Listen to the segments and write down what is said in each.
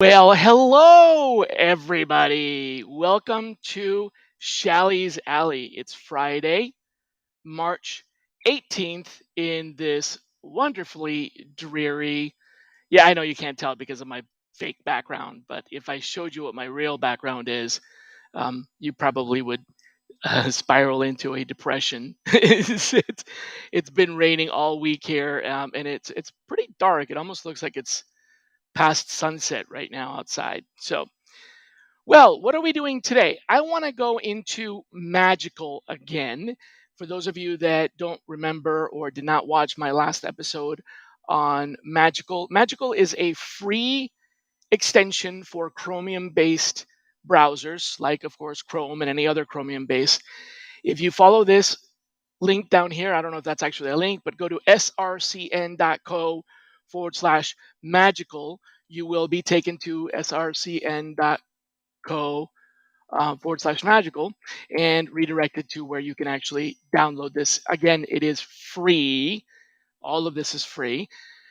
Well, hello, everybody. Welcome to Shally's Alley. It's Friday, March 18th, in this wonderfully dreary. Yeah, I know you can't tell because of my fake background, but if I showed you what my real background is, you probably would spiral into a depression. It's been raining all week here, and it's pretty dark. It almost looks like it's past sunset right now outside. So, well, what are we doing today? I want to go into magical again. For those of you that don't remember or did not watch my last episode on magical, magical is a free extension for Chromium based browsers, like, of course, Chrome and any other Chromium based. If you follow this link down here, I don't know if that's actually a link, but go to srcn.co/magical. You will be taken to srcn.co/magical and redirected to where you can actually download this. Again, it is free. All of this is free.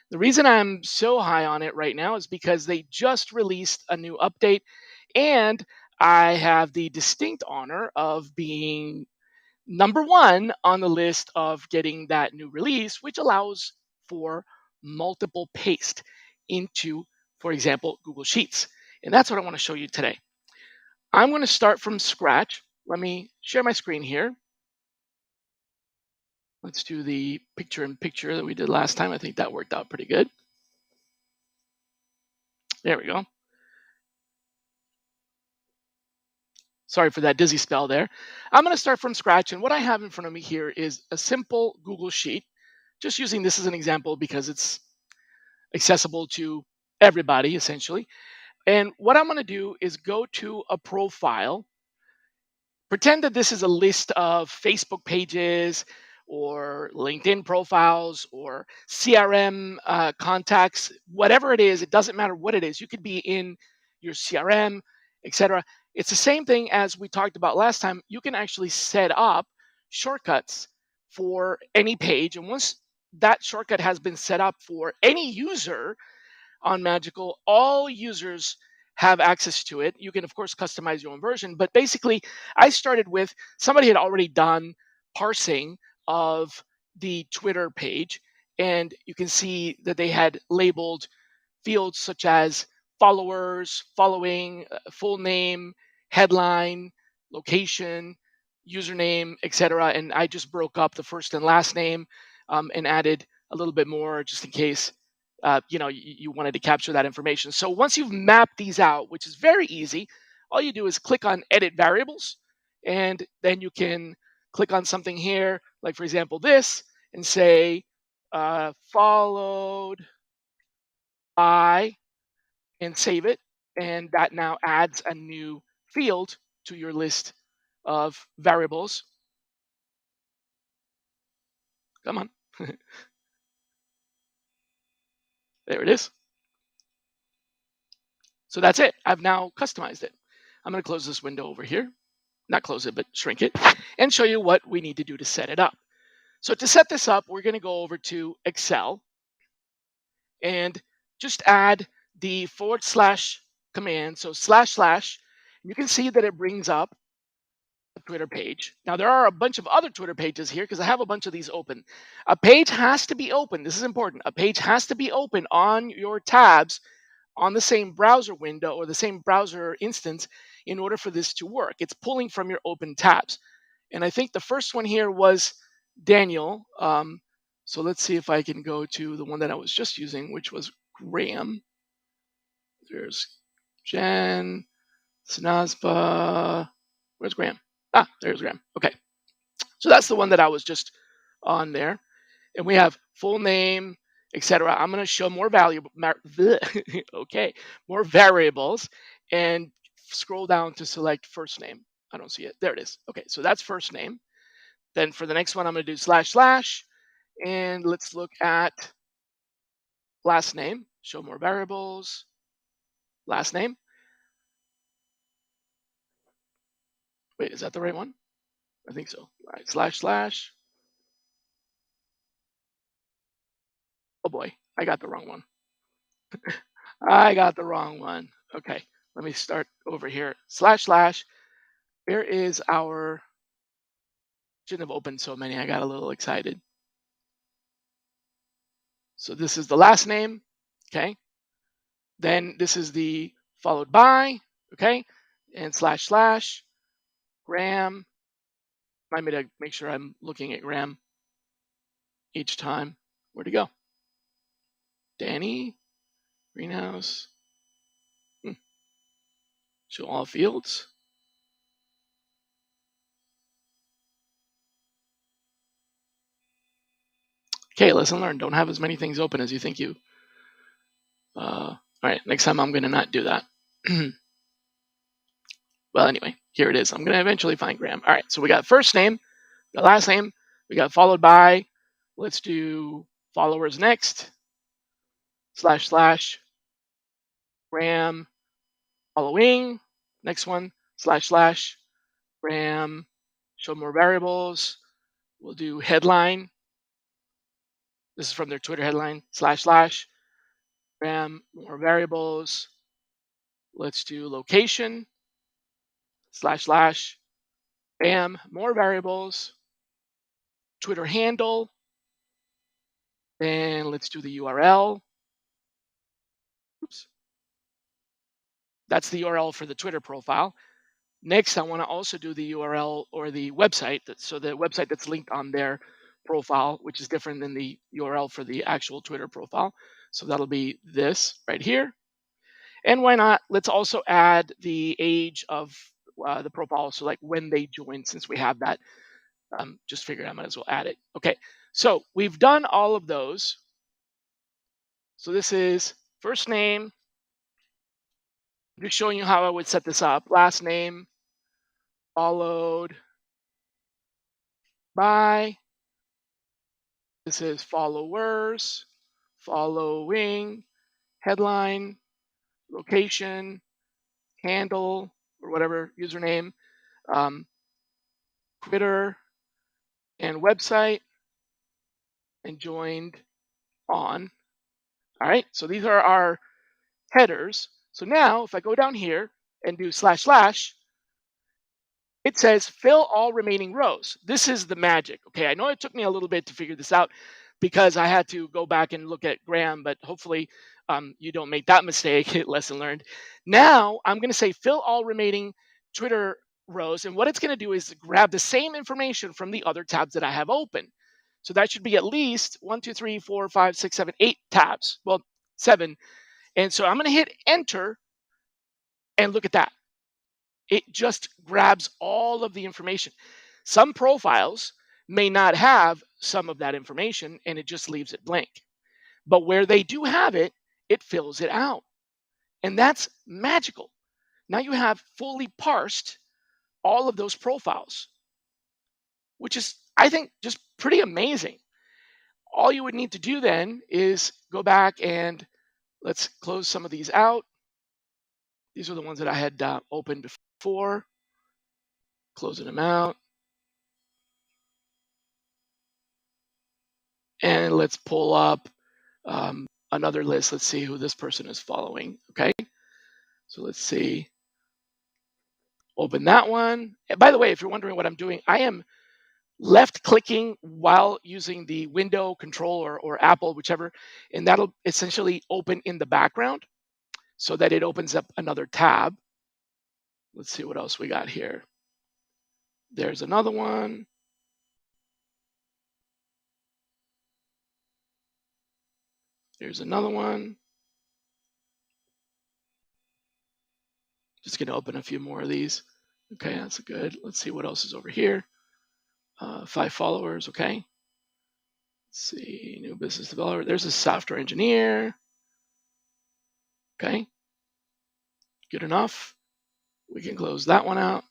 The reason I'm so high on it right now is because they just released a new update, and I have the distinct honor of being number one on the list of getting that new release, which allows for multiple paste into, for example, Google Sheets. And that's what I want to show you today. I'm going to start from scratch. Let me share my screen here. Let's do the picture in picture that we did last time. I think that worked out pretty good. There we go. Sorry for that dizzy spell there. I'm going to start from scratch. And what I have in front of me here is a simple Google Sheet. Just using this as an example because it's accessible to everybody essentially. And what I'm going to do is go to a profile. Pretend that this is a list of Facebook pages or LinkedIn profiles or CRM contacts, whatever it is. It doesn't matter what it is. You could be in your CRM, etc. It's the same thing as we talked about last time. You can actually set up shortcuts for any page. And once that shortcut has been set up for any user, on Magical, all users have access to it. You can, of course, customize your own version. But basically, I started with somebody had already done parsing of the Twitter page. And you can see that they had labeled fields such as followers, following, full name, headline, location, username, etc. And I just broke up the first and last name and added a little bit more just in case you wanted to capture that information. So once you've mapped these out, which is very easy, all you do is click on Edit Variables, and then you can click on something here, like for example this, and say followed by, and save it. And that now adds a new field to your list of variables. Come on. There it is. So that's it. I've now customized it. I'm going to close this window over here. Not close it, but shrink it, and show you what we need to do to set it up. So to set this up, we're going to go over to Excel and just add the forward slash command. So slash slash, you can see that it brings up a Twitter page. Now there are a bunch of other Twitter pages here because I have a bunch of these open. A page has to be open. This is important. A page has to be open on your tabs on the same browser window or the same browser instance in order for this to work. It's pulling from your open tabs. And I think the first one here was Daniel. So let's see if I can go to the one that I was just using, which was Graham. There's Jen, Snazpa. Where's Graham? Ah, there's Graham. Okay. So that's the one that I was just on there. And we have full name, etc. I'm going to show more valuable, okay, more variables, and scroll down to select first name. I don't see it. There it is. Okay, so that's first name. Then for the next one, I'm going to do slash slash, and let's look at last name. Show more variables. Last name. Wait, is that the right one? I think so. All right, slash slash. Oh boy, I got the wrong one. I got the wrong one. Okay, let me start over here. Slash slash. Where is our? Shouldn't have opened so many. I got a little excited. So this is the last name. Okay. Then this is the followed by. Okay. And slash slash. Graham. Remind me to make sure I'm looking at Graham each time. Where'd he go? Danny. Greenhouse. Show all fields. Okay, lesson learned. Don't have as many things open as you think you. All right, next time I'm going to not do that. Well, anyway, here it is. I'm going to eventually find Graham. All right, so we got first name, the last name, we got followed by. Let's do followers next. Slash slash Graham following. Next one, slash slash Graham. Show more variables. We'll do headline. This is from their Twitter headline. Slash slash Graham, more variables. Let's do location. Slash slash bam, more variables. Twitter handle. And let's do the URL. Oops. That's the URL for the Twitter profile. Next, I want to also do the URL or the website. So the website that's linked on their profile, which is different than the URL for the actual Twitter profile. So that'll be this right here. And why not? Let's also add the age of the profile. So like when they joined, since we have that, just figured I might as well add it. Okay, so we've done all of those. So this is first name. I'm just showing you how I would set this up. Last name followed by. This is followers, following, headline, location, handle, or whatever username, um, Twitter, and website, and joined on. All right, so these are our headers. So now if I go down here and do slash slash, it says fill all remaining rows. This is the magic. Okay, I know it took me a little bit to figure this out because I had to go back and look at Graham, but hopefully you don't make that mistake. Lesson learned. Now I'm going to say fill all remaining Twitter rows, and what it's going to do is grab the same information from the other tabs that I have open. So that should be at least 1, 2, 3, 4, 5, 6, 7, 8 tabs. Well, 7. And so I'm going to hit enter and look at that. It just grabs all of the information. Some profiles may not have some of that information and it just leaves it blank. But where they do have it, it fills it out. And that's magical. Now you have fully parsed all of those profiles, which is, I think, just pretty amazing. All you would need to do then is go back and let's close some of these out. These are the ones that I had opened before. Closing them out. And let's pull up another list. Let's see who this person is following. Okay. So let's see. Open that one. And by the way, if you're wondering what I'm doing, I am left clicking while using the window control or Apple, whichever, and that'll essentially open in the background so that it opens up another tab. Let's see what else we got here. There's another one. There's another one. Just going to open a few more of these. Okay, that's good. Let's see what else is over here. 5 followers. Okay. Let's see, new business developer. There's a software engineer. Okay. Good enough. We can close that one out.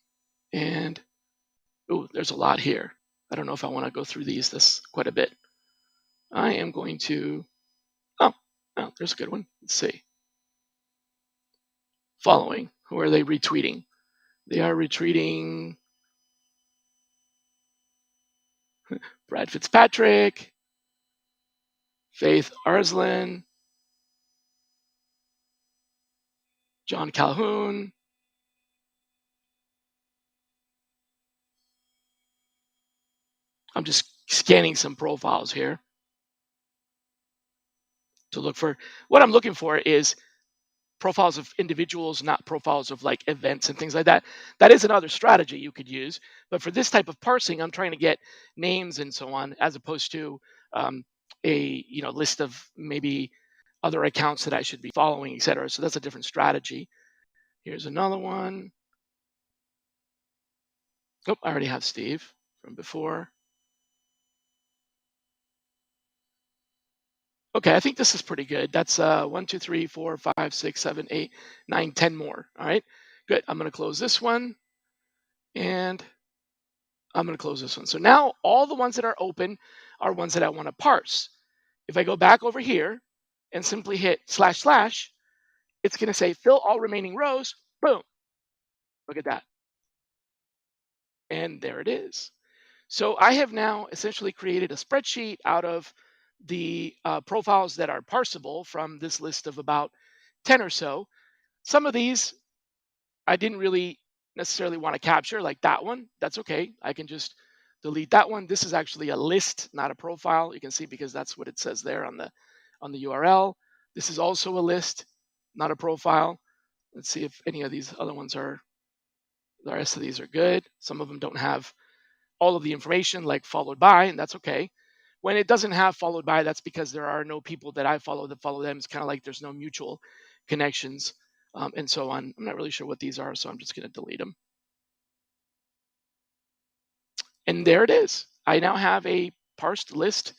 And, oh, there's a lot here. I don't know if I want to go through this quite a bit. I am going to, oh, there's a good one. Let's see. Following. Who are they retweeting? They are retweeting Brad Fitzpatrick, Faith Arslan, John Calhoun. I'm just scanning some profiles here to look for what I'm looking for is profiles of individuals, not profiles of like events and things like that. That is another strategy you could use. But for this type of parsing, I'm trying to get names and so on, as opposed to um, a list of maybe other accounts that I should be following, etc. So that's a different strategy. Here's another one. Oh, I already have Steve from before. Okay, I think this is pretty good. That's 1, 2, 3, 4, 5, 6, 7, 8, 9, 10 more. All right, good. I'm going to close this one, and I'm going to close this one. So now all the ones that are open are ones that I want to parse. If I go back over here and simply hit slash slash, it's going to say fill all remaining rows. Boom. Look at that. And there it is. So I have now essentially created a spreadsheet out of the profiles that are parsable from this list of about 10 or so. Some of these I didn't really necessarily want to capture, like that one. That's okay. I can just delete that one. This is actually a list, not a profile. You can see because that's what it says there on the URL. This is also a list, not a profile. Let's see if any of these other ones are, the rest of these are good. Some of them don't have all of the information, like followed by, and that's okay. When it doesn't have followed by, that's because there are no people that I follow that follow them. It's kind of like there's no mutual connections, and so on. I'm not really sure what these are, so I'm just going to delete them. And there it is. I now have a parsed list.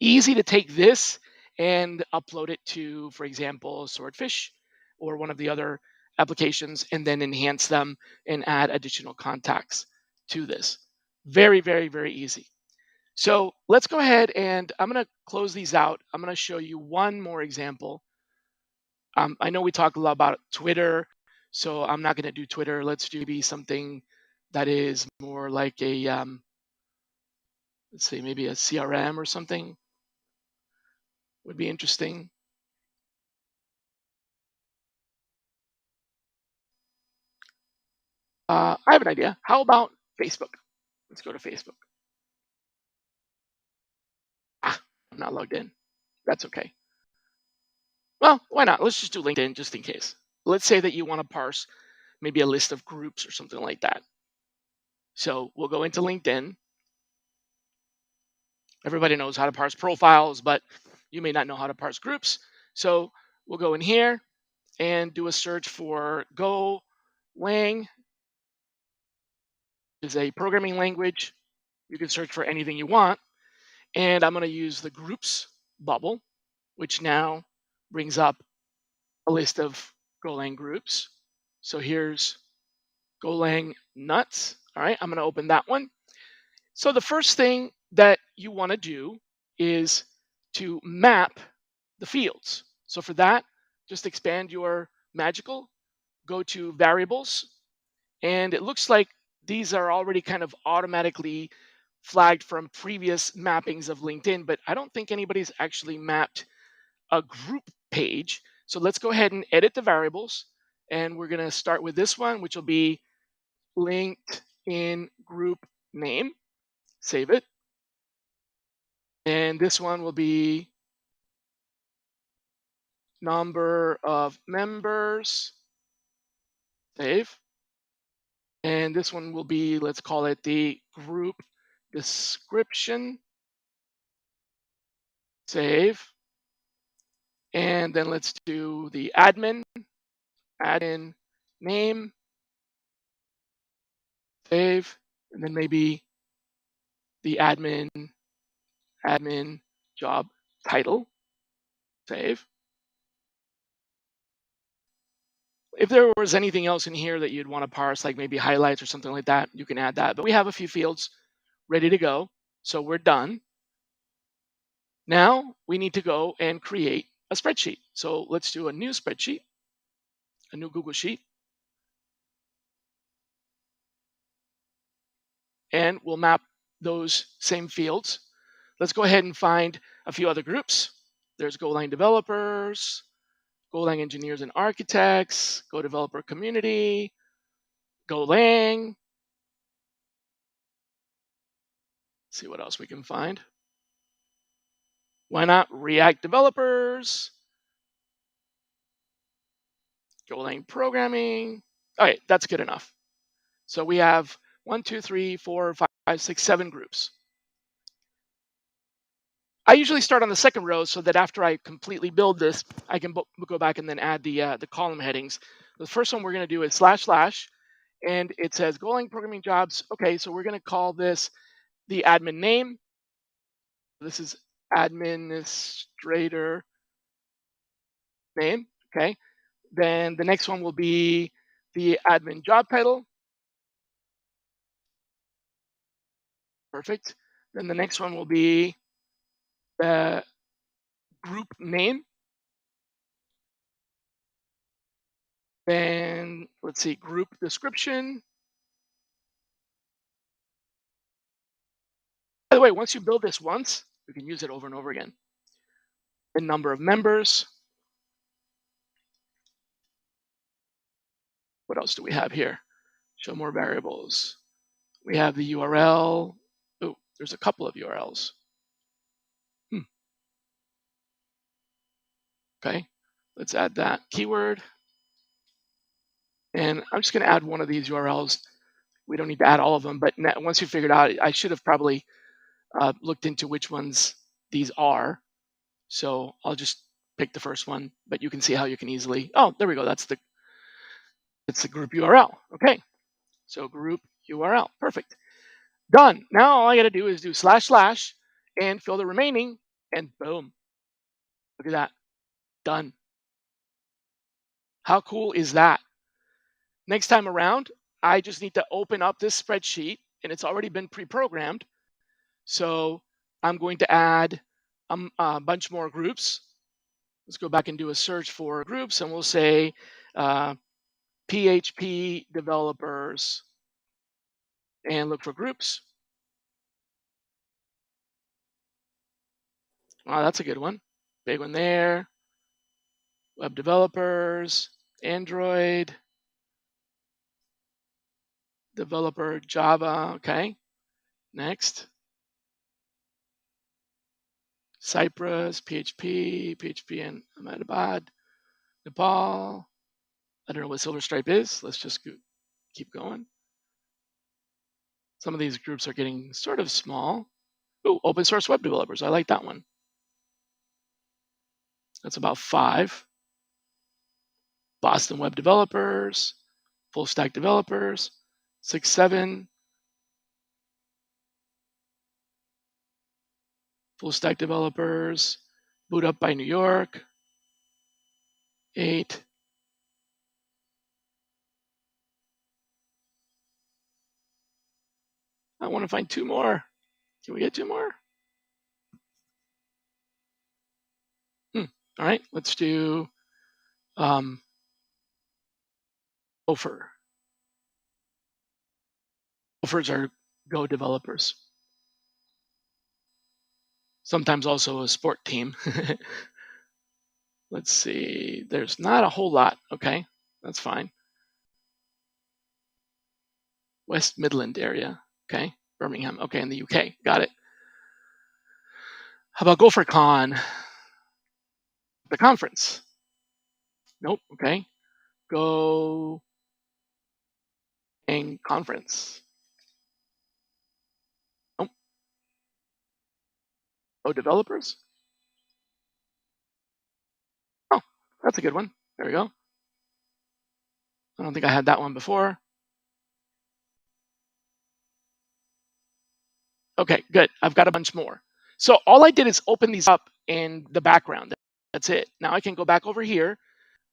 Easy to take this and upload it to, for example, Swordfish or one of the other applications, and then enhance them and add additional contacts to this. Very, very, very easy. So let's go ahead and I'm going to close these out. I'm going to show you one more example. I know we talk a lot about Twitter, so I'm not going to do Twitter. Let's do maybe something that is more like a, let's say maybe a CRM or something would be interesting. I have an idea. How about Facebook? Let's go to Facebook. I'm not logged in. That's okay. Well, why not? Let's just do LinkedIn just in case. Let's say that you want to parse maybe a list of groups or something like that. So we'll go into LinkedIn. Everybody knows how to parse profiles, but you may not know how to parse groups. So we'll go in here and do a search for Golang, is a programming language. You can search for anything you want. And I'm going to use the groups bubble, which now brings up a list of Golang groups. So here's Golang nuts. All right, I'm going to open that one. So the first thing that you want to do is to map the fields. So for that, just expand your magical, go to variables, and it looks like these are already kind of automatically flagged from previous mappings of LinkedIn, but I don't think anybody's actually mapped a group page. So let's go ahead and edit the variables. And we're going to start with this one, which will be LinkedIn group name. Save it. And this one will be number of members. Save. And this one will be, let's call it the group description. Save. And then let's do the admin name. Save. And then maybe the admin job title. Save. If there was anything else in here that you'd want to parse, like maybe highlights or something like that, you can add that. But we have a few fields ready to go. So we're done. Now we need to go and create a spreadsheet. So let's do a new spreadsheet, a new Google Sheet. And we'll map those same fields. Let's go ahead and find a few other groups. There's Golang developers. Golang engineers and architects, Go developer community, Golang. See what else we can find. Why not React developers, Golang programming. Okay, that's good enough. So we have 1, 2, 3, 4, 5, 6, 7 groups. I usually start on the second row so that after I completely build this, I can go back and then add the column headings. The first one we're going to do is // and it says Golang programming jobs. Okay, so we're going to call this the admin name. This is administrator name. Okay, then the next one will be the admin job title. Perfect. Then the next one will be the group name. Then let's see, group description. By the way, once you build this once, you can use it over and over again. The number of members. What else do we have here? Show more variables. We have the URL. Oh, there's a couple of URLs. Okay, let's add that keyword. And I'm just going to add one of these URLs. We don't need to add all of them, but once you figured out, I should have probably looked into which ones these are. So I'll just pick the first one, but you can see how you can easily, oh, there we go. It's the group URL. Okay, so group URL, perfect. Done. Now all I got to do is do // and fill the remaining, and boom. Look at that. Done. How cool is that? Next time around, I just need to open up this spreadsheet, and it's already been pre-programmed. So I'm going to add a bunch more groups. Let's go back and do a search for groups, and we'll say PHP developers and look for groups. Wow, that's a good one. Big one there. Web developers, Android, developer, Java. Okay. Next. Cyprus, PHP and Ahmedabad, Nepal. I don't know what Silver Stripe is. Let's just keep going. Some of these groups are getting sort of small. Oh, open source web developers. I like that one. That's about 5. Boston web developers, full stack developers, 6, 7. Full stack developers, boot up by New York, 8. I want to find 2 more. Can we get 2 more? All right, let's do Gopher. Gophers are Go developers. Sometimes also a sport team. Let's see. There's not a whole lot. Okay, that's fine. West Midland area. Okay, Birmingham. Okay, in the UK. Got it. How about GopherCon? The conference. Nope. Okay. Go and conference. Nope. Go developers. Oh, that's a good one. There we go. I don't think I had that one before. Okay, good. I've got a bunch more. So all I did is open these up in the background. That's it. Now I can go back over here.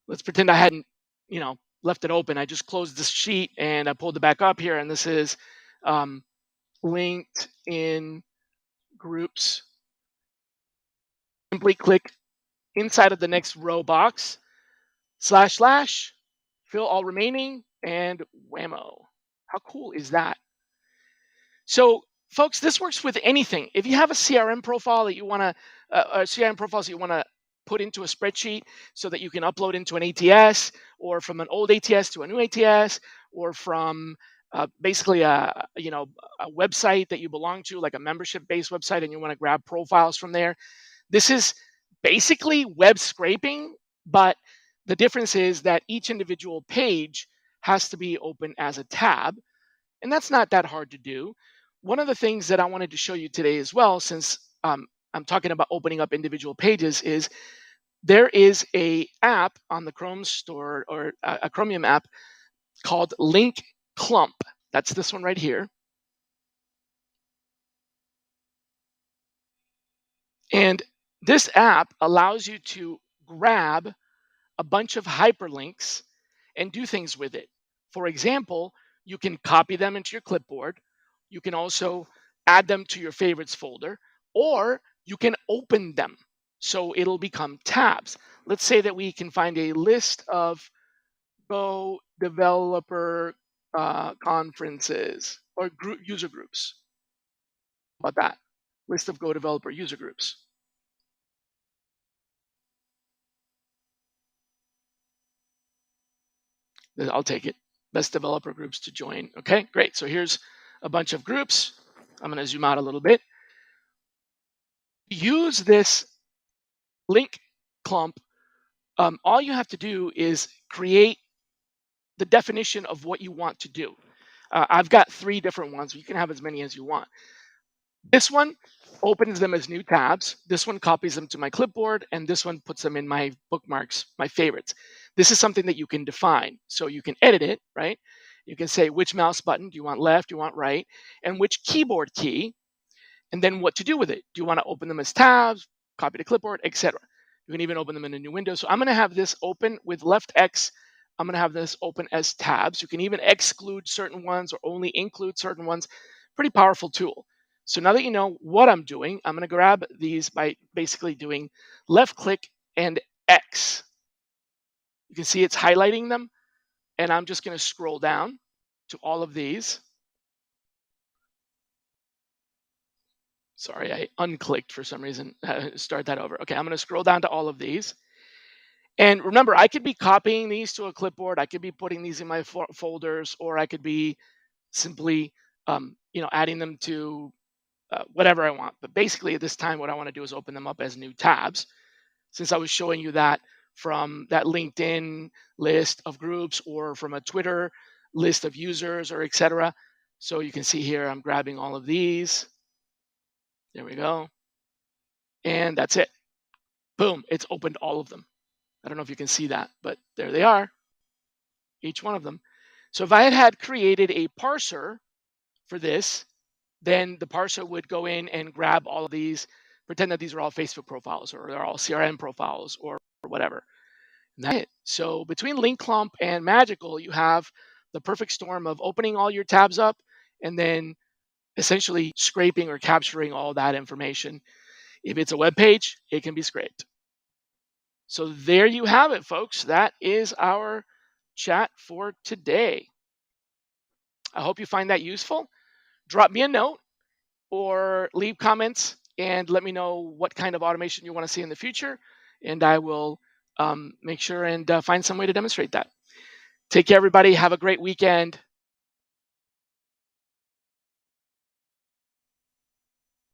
Let's pretend I hadn't, left it open. I just closed this sheet and I pulled it back up here. And this is linked in groups. Simply click inside of the next row box, // fill all remaining, and whammo. How cool is that? So folks, this works with anything. If you have a CRM profile that you want to, CRM profiles that you want to put into a spreadsheet so that you can upload into an ATS, or from an old ATS to a new ATS, or from basically a website that you belong to, like a membership-based website, and you want to grab profiles from there. This is basically web scraping, but the difference is that each individual page has to be open as a tab, and that's not that hard to do. One of the things that I wanted to show you today as well, since I'm talking about opening up individual pages, is there is a app on the Chrome store, or a Chromium app called Link Clump. That's this one right here. And this app allows you to grab a bunch of hyperlinks and do things with it. For example, you can copy them into your clipboard. You can also add them to your favorites folder, or you can open them so it'll become tabs. Let's say that we can find a list of Go developer conferences or user groups. How about that? List of Go developer user groups. I'll take it. Best developer groups to join. Okay, great. So here's a bunch of groups. I'm going to zoom out a little bit. Use this link clump. All you have to do is create the definition of what you want to do. I've got 3 different ones. You can have as many as you want. This one opens them as new tabs. This one copies them to my clipboard, and this one puts them in my bookmarks, my favorites. This is something that you can define. So you can edit it, right? You can say which mouse button, do you want left, do you want right, and which keyboard key, and then what to do with it. Do you want to open them as tabs, copy to clipboard, etc. You can even open them in a new window. So I'm going to have this open with left X. I'm going to have this open as tabs. You can even exclude certain ones or only include certain ones. Pretty powerful tool. So now that you know what I'm doing, I'm going to grab these by basically doing left click and X. You can see it's highlighting them, and I'm just going to scroll down to all of these. Sorry, I unclicked for some reason. Start that over. Okay, I'm going to scroll down to all of these. And remember, I could be copying these to a clipboard. I could be putting these in my folders, or I could be simply, adding them to whatever I want. But basically, at this time, what I want to do is open them up as new tabs. Since I was showing you that from that LinkedIn list of groups, or from a Twitter list of users, or etc. So you can see here, I'm grabbing all of these. There we go. And that's it. Boom, it's opened all of them. I don't know if you can see that, but there they are, each one of them. So if I had created a parser for this, then the parser would go in and grab all of these, pretend that these are all Facebook profiles, or they're all CRM profiles, or whatever. And that's it. So between Link Clump and Magical, you have the perfect storm of opening all your tabs up and then essentially scraping or capturing all that information. If it's a web page, it can be scraped. So there you have it, folks. That is our chat for today. I hope you find that useful. Drop me a note or leave comments and let me know what kind of automation you want to see in the future, and I will make sure and find some way to demonstrate that. Take care, everybody. Have a great weekend.